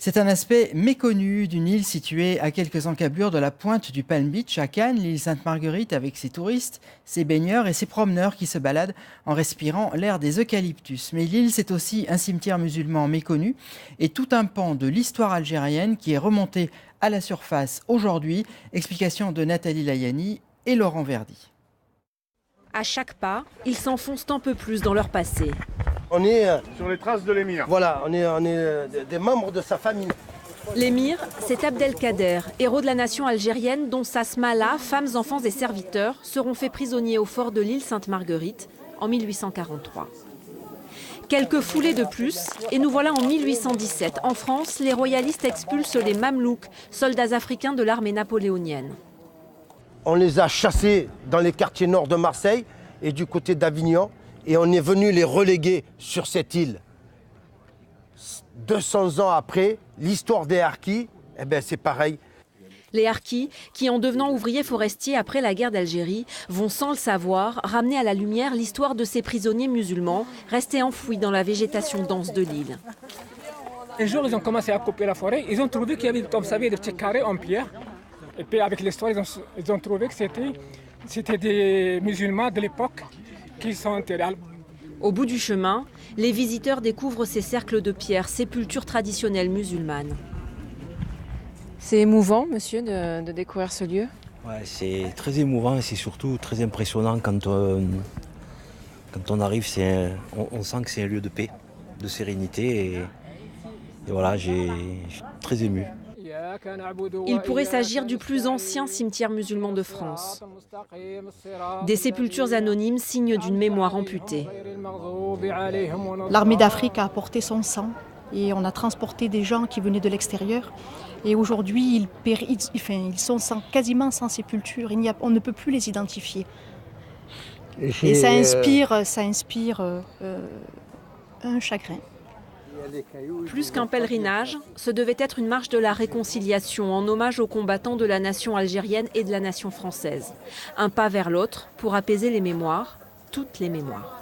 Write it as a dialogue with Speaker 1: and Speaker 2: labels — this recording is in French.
Speaker 1: C'est un aspect méconnu d'une île située à quelques encablures de la pointe du Palm Beach à Cannes, l'île Sainte-Marguerite, avec ses touristes, ses baigneurs et ses promeneurs qui se baladent en respirant l'air des eucalyptus. Mais l'île, c'est aussi un cimetière musulman méconnu et tout un pan de l'histoire algérienne qui est remonté à la surface aujourd'hui. Explication de Nathalie Layani et Laurent Verdy.
Speaker 2: À chaque pas, ils s'enfoncent un peu plus dans leur passé.
Speaker 3: On est
Speaker 4: sur les traces de l'émir.
Speaker 3: Voilà, on est des membres de sa famille.
Speaker 2: L'émir, c'est Abdelkader, héros de la nation algérienne dont sa smala, femmes, enfants et serviteurs, seront faits prisonniers au fort de l'île Sainte-Marguerite en 1843. Quelques foulées de plus, et nous voilà en 1817. En France, les royalistes expulsent les Mamelouks, soldats africains de l'armée napoléonienne.
Speaker 3: On les a chassés dans les quartiers nord de Marseille et du côté d'Avignon. Et on est venu les reléguer sur cette île. 200 ans après, l'histoire des Harkis, eh ben c'est pareil.
Speaker 2: Les Harkis, qui en devenant ouvriers forestiers après la guerre d'Algérie, vont sans le savoir ramener à la lumière l'histoire de ces prisonniers musulmans restés enfouis dans la végétation dense de l'île.
Speaker 5: Un jour, ils ont commencé à couper la forêt. Ils ont trouvé qu'il y avait, comme vous savez, des petits carrés en pierre. Et puis avec l'histoire, ils ont trouvé que c'était des musulmans de l'époque qui sont enterrés.
Speaker 2: Au bout du chemin, les visiteurs découvrent ces cercles de pierre, sépultures traditionnelles musulmanes.
Speaker 6: C'est émouvant, monsieur, de découvrir ce lieu.
Speaker 7: Ouais, c'est très émouvant et c'est surtout très impressionnant quand on arrive. On sent que c'est un lieu de paix, de sérénité. Et voilà, je suis très ému.
Speaker 2: Il pourrait s'agir du plus ancien cimetière musulman de France. Des sépultures anonymes, signe d'une mémoire amputée.
Speaker 8: L'armée d'Afrique a apporté son sang et on a transporté des gens qui venaient de l'extérieur. Et aujourd'hui, ils sont quasiment sans sépulture. On ne peut plus les identifier. Et ça inspire un chagrin.
Speaker 2: Plus qu'un pèlerinage, ce devait être une marche de la réconciliation en hommage aux combattants de la nation algérienne et de la nation française. Un pas vers l'autre pour apaiser les mémoires, toutes les mémoires.